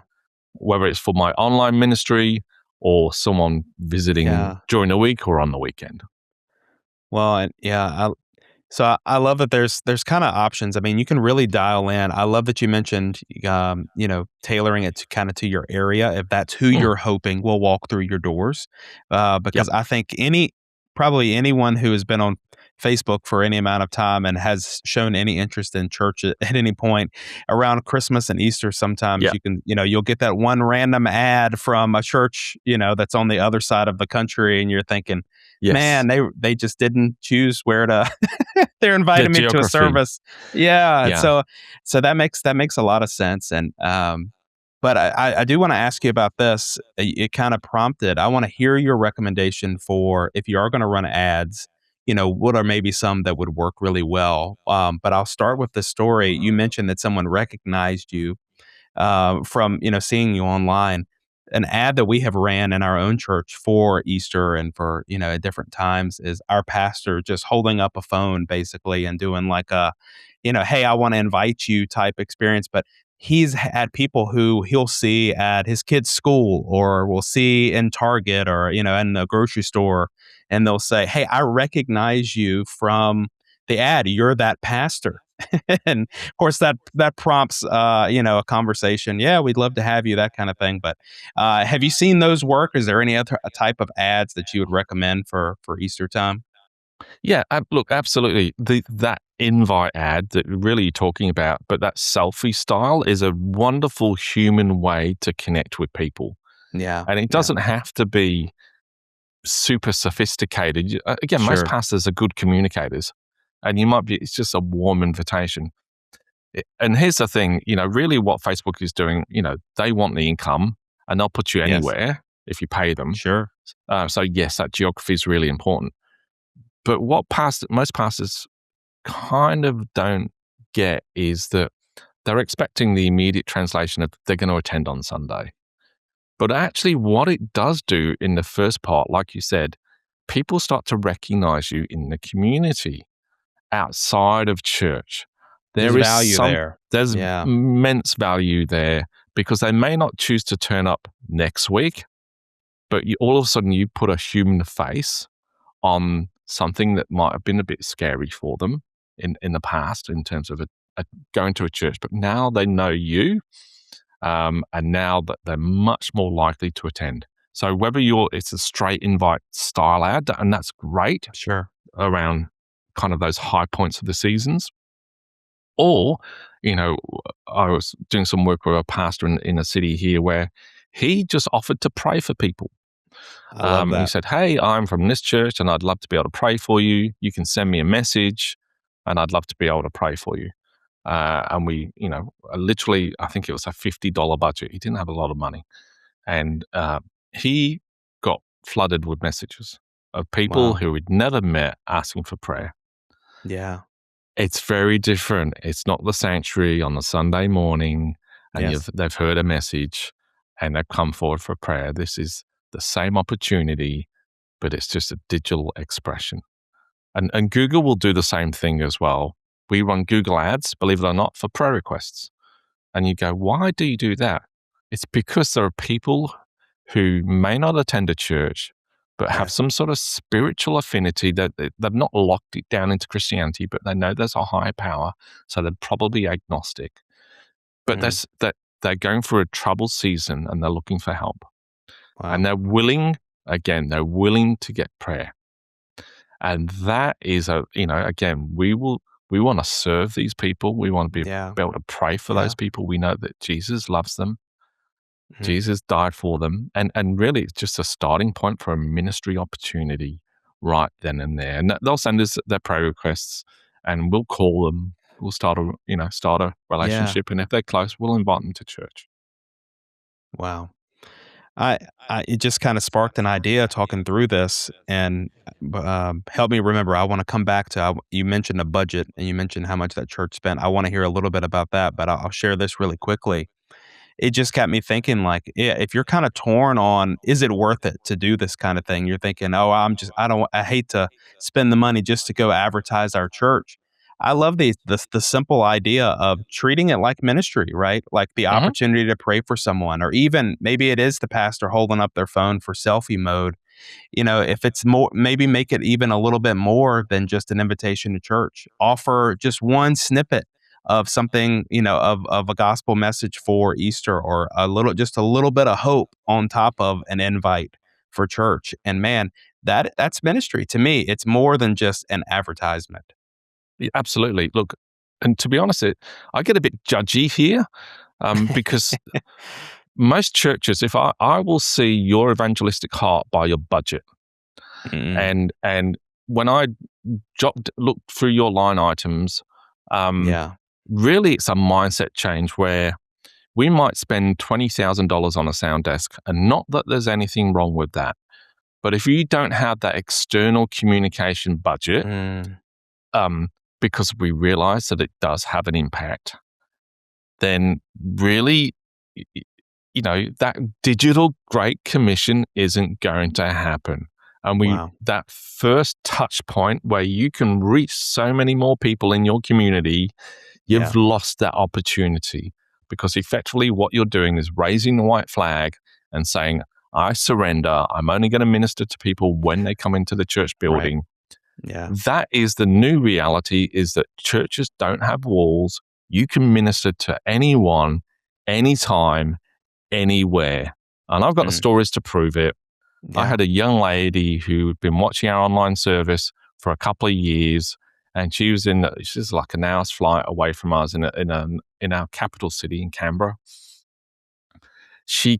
Speaker 2: whether it's for my online ministry or someone visiting
Speaker 1: Yeah.
Speaker 2: during the week or on the weekend.
Speaker 1: Well, and I love that there's kind of options. I mean, you can really dial in. I love that you mentioned, tailoring it to kind of to your area. If that's who
Speaker 2: Mm,
Speaker 1: you're hoping will walk through your doors,
Speaker 2: yep.
Speaker 1: because I think probably anyone who has been on Facebook for any amount of time and has shown any interest in church at any point around Christmas and Easter, sometimes
Speaker 2: Yeah.
Speaker 1: you can, you'll get that one random ad from a church, that's on the other side of the country, and you're thinking,
Speaker 2: Yes.
Speaker 1: man, they just didn't choose where to they're
Speaker 2: The
Speaker 1: inviting me to a
Speaker 2: geography.
Speaker 1: service. Yeah,
Speaker 2: Yeah.
Speaker 1: so that makes a lot of sense, and but I do want to ask you about this. It kind of prompted. I want to hear your recommendation for if you are going to run ads. What are maybe some that would work really well? But I'll start with the story. You mentioned that someone recognized you from seeing you online. An ad that we have ran in our own church for Easter and for at different times is our pastor just holding up a phone basically and doing like a hey, I want to invite you type experience. But he's had people who he'll see at his kid's school or will see in Target or in the grocery store, and they'll say, hey, I recognize you from the ad, you're that pastor. And of course that prompts a conversation. Yeah, we'd love to have you, that kind of thing. But have you seen those work? Is there any other type of ads that you would recommend for Easter time?
Speaker 2: Yeah, look, absolutely. That invite ad that really you're talking about, but that selfie style is a wonderful human way to connect with people.
Speaker 1: Yeah.
Speaker 2: And it
Speaker 1: Yeah.
Speaker 2: doesn't have to be super sophisticated. Again, most
Speaker 1: Sure.
Speaker 2: pastors are good communicators, and it's just a warm invitation. And here's the thing, really what Facebook is doing, they want the income and they'll put you
Speaker 1: Yes.
Speaker 2: anywhere if you pay them.
Speaker 1: Sure.
Speaker 2: So yes, that geography is really important. But what most pastors kind of don't get is that they're expecting the immediate translation of they're going to attend on Sunday. But actually, what it does do in the first part, like you said, people start to recognize you in the community outside of church.
Speaker 1: There's
Speaker 2: There is
Speaker 1: value there.
Speaker 2: there's
Speaker 1: Yeah.
Speaker 2: immense value there because they may not choose to turn up next week, but all of a sudden you put a human face on something that might have been a bit scary for them in the past in terms of going to a church, but now they know you, and now that they're much more likely to attend. So whether it's a straight invite style ad, and that's great
Speaker 1: Sure.
Speaker 2: around kind of those high points of the seasons, or, you know, I was doing some work with a pastor in a city here where he just offered to pray for people.
Speaker 1: I love
Speaker 2: He
Speaker 1: that.
Speaker 2: said, hey, I'm from this church and I'd love to be able to pray for you. You can send me a message and I'd love to be able to pray for you. And we, literally, I think it was a $50 budget. He didn't have a lot of money. And he got flooded with messages of people
Speaker 1: Wow.
Speaker 2: who he'd never met asking for prayer.
Speaker 1: Yeah.
Speaker 2: It's very different. It's not the sanctuary on the Sunday morning and
Speaker 1: Yes.
Speaker 2: they've heard a message and they've come forward for prayer. This is the same opportunity, but it's just a digital expression. And Google will do the same thing as well. We run Google ads, believe it or not, for prayer requests. And you go, why do you do that? It's because there are people who may not attend a church, but have
Speaker 1: Yes.
Speaker 2: some sort of spiritual affinity that they've not locked it down into Christianity, but they know there's a higher power. So they're probably agnostic. But
Speaker 1: Mhm.
Speaker 2: they're going through a troubled season and they're looking for help. And
Speaker 1: Wow.
Speaker 2: they're willing to get prayer. And that is again, we want to serve these people. We want to be
Speaker 1: Yeah.
Speaker 2: able to pray for
Speaker 1: Yeah.
Speaker 2: those people. We know that Jesus loves them.
Speaker 1: Mhm.
Speaker 2: Jesus died for them. And really it's just a starting point for a ministry opportunity right then and there. And they'll send us their prayer requests and we'll call them. We'll start a
Speaker 1: Yeah.
Speaker 2: relationship. And if they're close, we'll invite them to church.
Speaker 1: Wow. I, it just kind of sparked an idea talking through this, and help me remember. I want to come back to you mentioned a budget, and you mentioned how much that church spent. I want to hear a little bit about that, but I'll share this really quickly. It just got me thinking, like, yeah, if you're kind of torn on, is it worth it to do this kind of thing? You're thinking, oh, I hate to spend the money just to go advertise our church. I love the simple idea of treating it like ministry, right? Like the
Speaker 2: Hmm.
Speaker 1: opportunity to pray for someone, or even maybe it is the pastor holding up their phone for selfie mode. If it's more, maybe make it even a little bit more than just an invitation to church. Offer just one snippet of something, of a gospel message for Easter, or just a little bit of hope on top of an invite for church. And man, that's ministry to me. It's more than just an advertisement.
Speaker 2: Yeah, absolutely. Look, and to be honest, I get a bit judgy here because most churches, if I will see your evangelistic heart by your budget,
Speaker 1: Mm.
Speaker 2: and when I look through your line items,
Speaker 1: Yeah.
Speaker 2: really it's a mindset change where we might spend $20,000 on a sound desk, and not that there's anything wrong with that, but if you don't have that external communication budget,
Speaker 1: Mm.
Speaker 2: because we realize that it does have an impact, then really, that digital Great Commission isn't going to happen. And
Speaker 1: Wow.
Speaker 2: that first touch point where you can reach so many more people in your community,
Speaker 1: Yeah.
Speaker 2: you've lost that opportunity, because effectively what you're doing is raising the white flag and saying, I surrender. I'm only going to minister to people when they come into the church
Speaker 1: Right.
Speaker 2: building.
Speaker 1: Yeah.
Speaker 2: That is the new reality, is that churches don't have walls. You can minister to anyone, anytime, anywhere. And I've got the
Speaker 1: Mm.
Speaker 2: stories to prove it. I
Speaker 1: Yeah.
Speaker 2: had a young lady who had been watching our online service for a couple of yees, and she's like an hour's flight away from us in our capital city in Canberra. She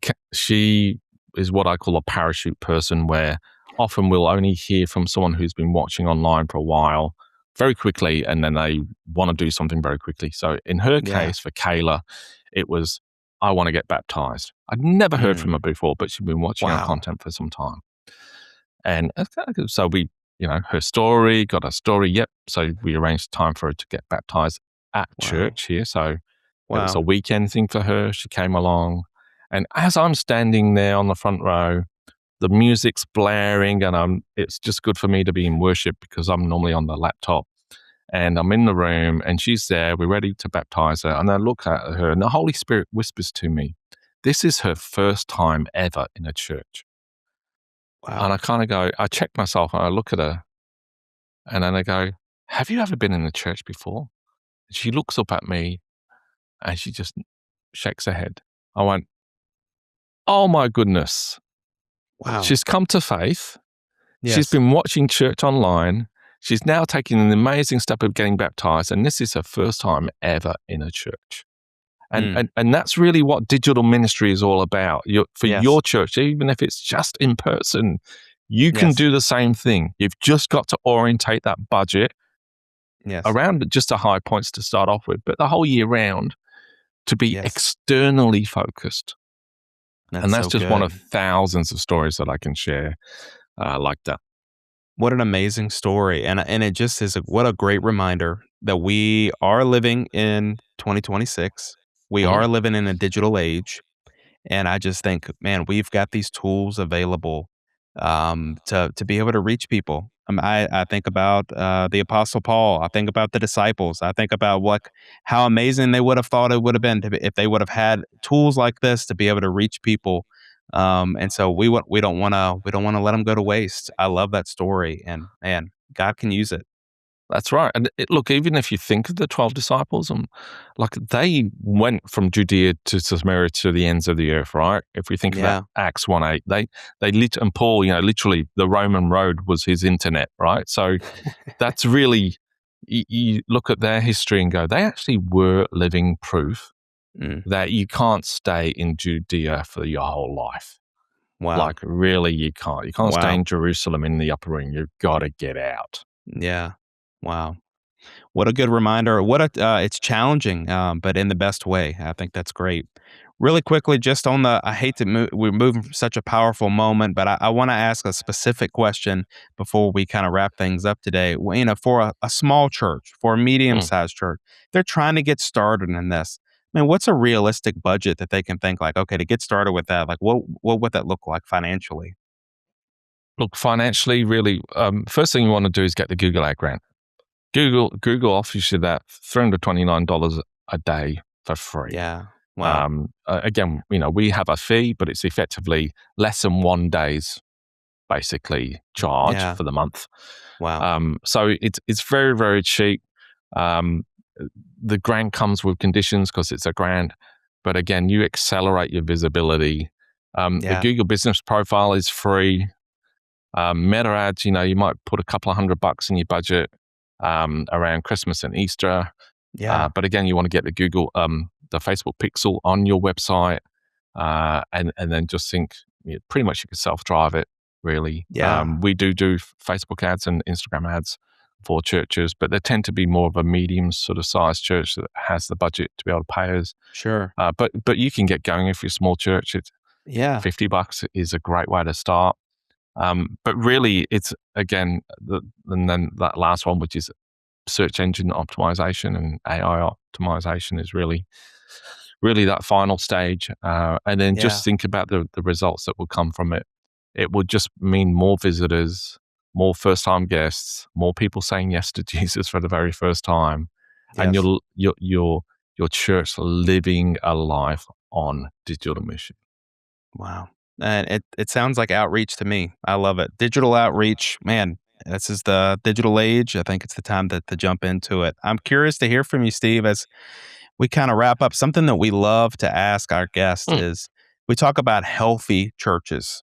Speaker 2: is what I call a parachute person, where often we'll only hear from someone who's been watching online for a while very quickly, and then they want to do something very quickly. So in her
Speaker 1: Yeah.
Speaker 2: case, for Kayla, it was, I want to get baptized. I'd never heard from her
Speaker 1: Mm.
Speaker 2: before, but she'd been watching our
Speaker 1: Wow.
Speaker 2: content for some time. And so we, her story, got her story. Yep. So we arranged time for her to get baptized at
Speaker 1: Wow.
Speaker 2: church here. So it was a
Speaker 1: Wow.
Speaker 2: weekend thing for her. She came along. And as I'm standing there on the front row, the music's blaring, and it's just good for me to be in worship because I'm normally on the laptop. And I'm in the room, and she's there. We're ready to baptize her. And I look at her, and the Holy Spirit whispers to me, this is her first time ever in a church. And
Speaker 1: Wow.
Speaker 2: I kind of go, I check myself, and I look at her, and then I go, have you ever been in a church before? And she looks up at me, and she just shakes her head. I went, oh my goodness.
Speaker 1: Wow.
Speaker 2: She's come to faith. She's
Speaker 1: Yes.
Speaker 2: been watching church online. She's now taking an amazing step of getting baptized, and this is her first time ever in a church. And
Speaker 1: Mm.
Speaker 2: and that's really what digital ministry is all about. For
Speaker 1: Yes.
Speaker 2: your church, even if it's just in person, you can
Speaker 1: Yes.
Speaker 2: do the same thing. You've just got to orientate that budget
Speaker 1: Yes.
Speaker 2: around just the high points to start off with, but the whole year round to be
Speaker 1: Yes.
Speaker 2: externally focused.
Speaker 1: That's
Speaker 2: And that's
Speaker 1: so
Speaker 2: just one of
Speaker 1: good.
Speaker 2: thousands of stories that I can share like that.
Speaker 1: What an amazing story. And it just is what a great reminder that we are living in 2026. We
Speaker 2: Mhm.
Speaker 1: are living in a digital age. And I just think, man, we've got these tools available to be able to reach people. I think about the Apostle Paul. I think about the disciples. I think about how amazing they would have thought it would have been if they would have had tools like this to be able to reach people. And so we don't want to let them go to waste. I love that story, and man, God can use it.
Speaker 2: That's right. And look, even if you think of the 12 disciples, like they went from Judea to Samaria to the ends of the earth, right? If we think of that
Speaker 1: Yeah.
Speaker 2: Acts 1:8, and Paul, literally the Roman road was his internet, right? So that's really, you look at their history and go, they actually were living proof
Speaker 1: Mm.
Speaker 2: that you can't stay in Judea for your whole life.
Speaker 1: Wow.
Speaker 2: Like really, you can't. You can't stay
Speaker 1: Wow.
Speaker 2: in Jerusalem in the upper room. You've got to get out.
Speaker 1: Yeah. Wow. What a good reminder. It's challenging, but in the best way. I think that's great. Really quickly, just on the, I hate to move, we're moving from such a powerful moment, but I want to ask a specific question before we kind of wrap things up today. For a small church, for a medium
Speaker 2: Mm.
Speaker 1: sized church, they're trying to get started in this. I mean, what's a realistic budget that they can think like, okay, to get started with that, like what would that look like financially?
Speaker 2: Look, financially, really, first thing you want to do is get the Google Ad grant. Google offers you that $329 a day for free.
Speaker 1: Yeah. Wow.
Speaker 2: Again, we have a fee, but it's effectively less than 1 day's basically charge
Speaker 1: Yeah.
Speaker 2: for the month.
Speaker 1: Wow.
Speaker 2: So it's very, very cheap. Um, the grant comes with conditions because it's a grant, but again, you accelerate your visibility. The
Speaker 1: Yeah.
Speaker 2: Google Business Profile is free. Meta ads, you might put a couple of $100 in your budget around Christmas and Easter.
Speaker 1: Yeah.
Speaker 2: But again, you want to get the Facebook pixel on your website, and then just think pretty much you can self-drive it, really.
Speaker 1: Yeah.
Speaker 2: We do Facebook ads and Instagram ads for churches, but they tend to be more of a medium sort of size church that has the budget to be able to pay us.
Speaker 1: Sure.
Speaker 2: But you can get going if you're a small church. It's
Speaker 1: Yeah.
Speaker 2: $50 is a great way to start. But really, it's again, and then that last one, which is search engine optimization and AI optimization, is really, really that final stage. And then
Speaker 1: Yeah.
Speaker 2: just think about the results that will come from it. It will just mean more visitors, more first time guests, more people saying yes to Jesus for the very first time, and
Speaker 1: Yes.
Speaker 2: your church living a life on digital mission.
Speaker 1: Wow. And it sounds like outreach to me. I love it. Digital outreach, man, this is the digital age. I think it's the time to jump into it. I'm curious to hear from you, Steve, as we kind of wrap up. Something that we love to ask our guests
Speaker 2: Mm.
Speaker 1: is we talk about healthy churches.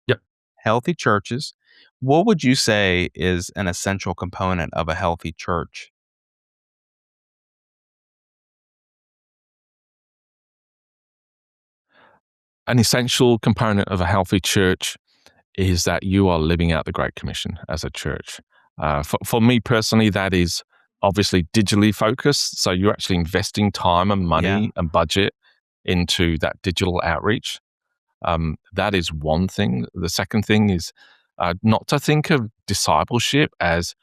Speaker 2: Yep.
Speaker 1: Healthy churches. What would you say is an essential component of a healthy church?
Speaker 2: An essential component of a healthy church is that you are living out the Great Commission as a church. For me personally, that is obviously digitally focused. So you're actually investing time and
Speaker 1: Yeah.
Speaker 2: money and budget into that digital outreach. That is one thing. The second thing is not to think of discipleship as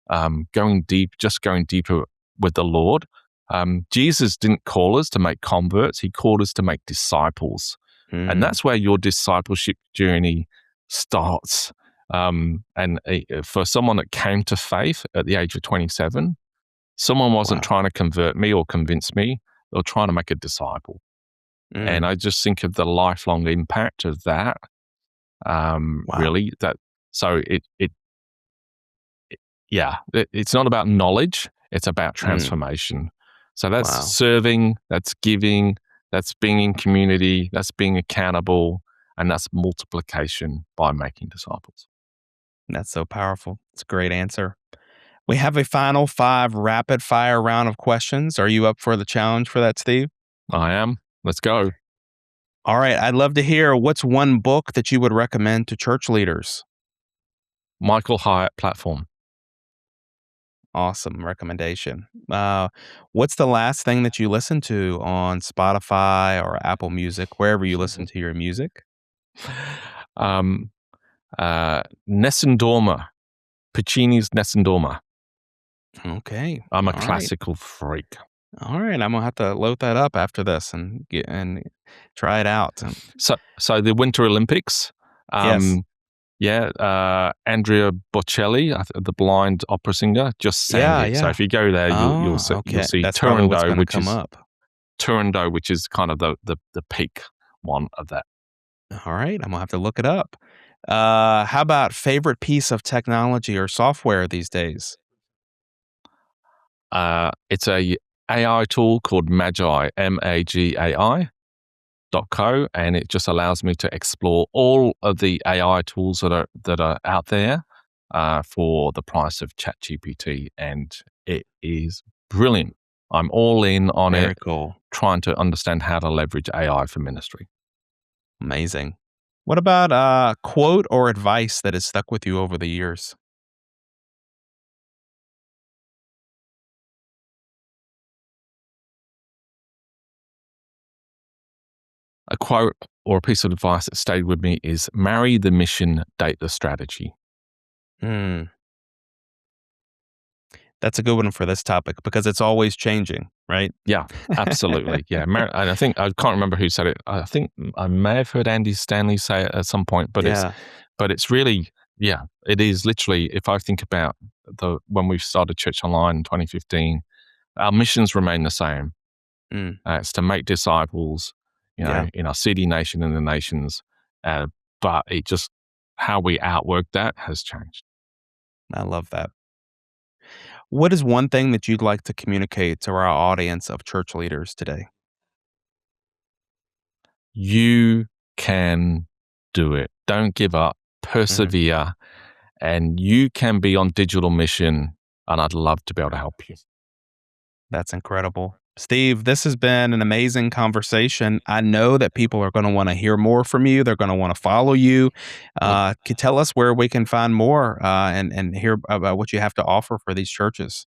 Speaker 2: just going deeper with the Lord. Jesus didn't call us to make converts, he called us to make disciples. And
Speaker 1: Mm,
Speaker 2: that's where your discipleship journey starts. For someone that came to faith at the age of 27, someone wasn't
Speaker 1: wow.
Speaker 2: trying to convert me or convince me, they were trying to make a disciple. And
Speaker 1: Mm,
Speaker 2: I just think of the lifelong impact of that.
Speaker 1: wow.
Speaker 2: Really, so it's not about knowledge; it's about
Speaker 1: Mm,
Speaker 2: transformation. So that's
Speaker 1: wow.
Speaker 2: serving, that's giving, that's being in community, that's being accountable, and that's multiplication by making disciples.
Speaker 1: That's so powerful. It's a great answer. We have a final 5 rapid fire round of questions. Are you up for the challenge for that, Steve?
Speaker 2: I am. Let's go.
Speaker 1: All right. I'd love to hear what's one book that you would recommend to church leaders?
Speaker 2: Michael Hyatt platform.
Speaker 1: Awesome recommendation. What's the last thing that you listened to on Spotify or Apple Music, wherever you listen to your music?
Speaker 2: um, Nessun Dorma, Puccini's Nessun Dorma.
Speaker 1: Okay.
Speaker 2: I'm a
Speaker 1: All right.
Speaker 2: classical freak.
Speaker 1: All right. I'm gonna have to load that up after this and try it out.
Speaker 2: So the Winter Olympics.
Speaker 1: Yes.
Speaker 2: Um, Yeah, Andrea Bocelli, the blind opera singer, just sang
Speaker 1: Yeah.
Speaker 2: it. So
Speaker 1: Yeah.
Speaker 2: if you go there,
Speaker 1: Oh,
Speaker 2: you'll
Speaker 1: okay.
Speaker 2: see
Speaker 1: That's probably what's gonna come up.
Speaker 2: Turandot, which is kind of the peak one of that.
Speaker 1: All right, I'm gonna have to look it up. How about favorite piece of technology or software these days?
Speaker 2: It's a AI tool called Magi, Magai .co, and it just allows me to explore all of the AI tools that are out there for the price of ChatGPT, and it is brilliant. I'm all in on
Speaker 1: Very
Speaker 2: it,
Speaker 1: cool.
Speaker 2: trying to understand how to leverage AI for ministry.
Speaker 1: Amazing. What about a quote or advice that has stuck with you over the years?
Speaker 2: a quote or a piece of advice that stayed with me is marry the mission, date the strategy.
Speaker 1: That's a good one for this topic because it's always changing, right?
Speaker 2: Yeah, absolutely. Yeah. And I think, I can't remember who said it. I think I may have heard Andy Stanley say it at some point, but it's really, it is literally, if I think about when we started Church Online in 2015, our missions remain the same. It's to make disciples, in our city, nation, and the nations. But it just, how we outwork that has changed.
Speaker 1: I love that. What is one thing that you'd like to communicate to our audience of church leaders today?
Speaker 2: You can do it. Don't give up. Persevere. And you can be on digital mission. And I'd love to be able to help you.
Speaker 1: That's incredible. Steve, this has been an amazing conversation. I know that people are going to want to hear more from you. They're going to want to follow you. Can you tell us where we can find more and hear about what you have to offer for these churches?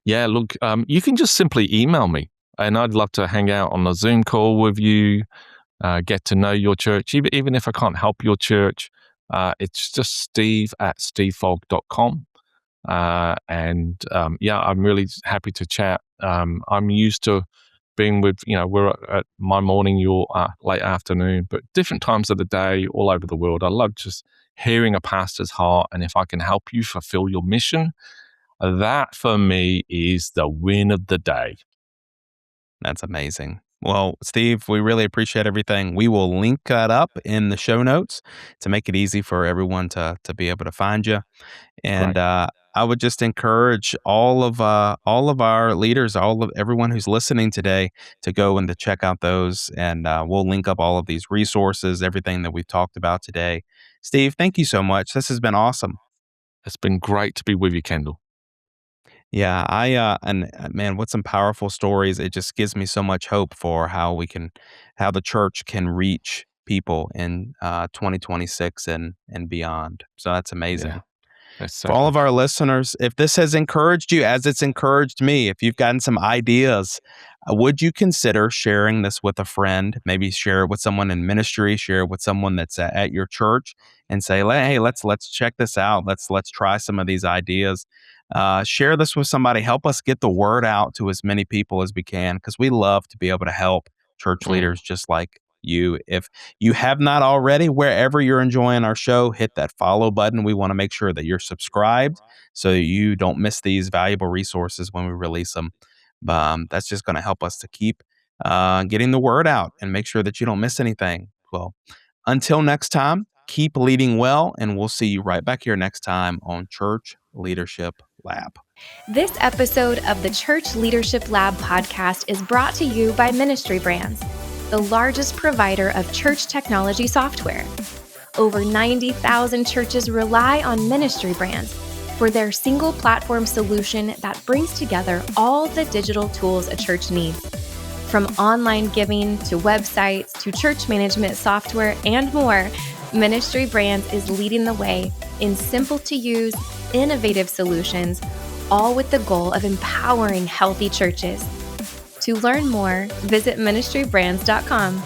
Speaker 2: Yeah, look, you can just simply email me, and I'd love to hang out on a Zoom call with you, get to know your church. Even if I can't help your church, it's just steve@stevefogg.com. I'm really happy to chat. I'm used to being with, we're at my morning, your late afternoon, but different times of the day all over the world. I love just hearing a pastor's heart. And if I can help you fulfill your mission, that for me is the win of the day.
Speaker 1: That's amazing. Well, Steve, we really appreciate everything. We will link that up in the show notes to make it easy for everyone to be able to find you. And I would just encourage all of our leaders, everyone who's listening today, to go and to check out those. And we'll link up all of these resources, everything that we've talked about today. Steve, thank you so much. This has been awesome.
Speaker 2: It's been great to be with you, Kendall.
Speaker 1: Yeah, man, what some powerful stories. It just gives me so much hope for how the church can reach people in 2026 and beyond. So that's amazing.
Speaker 2: Yeah.
Speaker 1: For all of our listeners, if this has encouraged you as it's encouraged me, if you've gotten some ideas, would you consider sharing this with a friend? Maybe share it with someone in ministry, share it with someone that's at your church, and say, "Hey, let's check this out. Let's try some of these ideas." Share this with somebody. Help us get the word out to as many people as we can, because we love to be able to help church leaders just like you. If you have not already, wherever you're enjoying our show, hit that follow button. We want to make sure that you're subscribed so that you don't miss these valuable resources when we release them. That's just going to help us to keep getting the word out and make sure that you don't miss anything. Well, until next time, keep leading well, and we'll see you right back here next time on Church Leadership Lab.
Speaker 3: This episode of the Church Leadership Lab podcast is brought to you by Ministry Brands, the largest provider of church technology software. Over 90,000 churches rely on Ministry Brands for their single platform solution that brings together all the digital tools a church needs. From online giving to websites to church management software and more, Ministry Brands is leading the way in simple-to-use, innovative solutions, all with the goal of empowering healthy churches. To learn more, visit ministrybrands.com.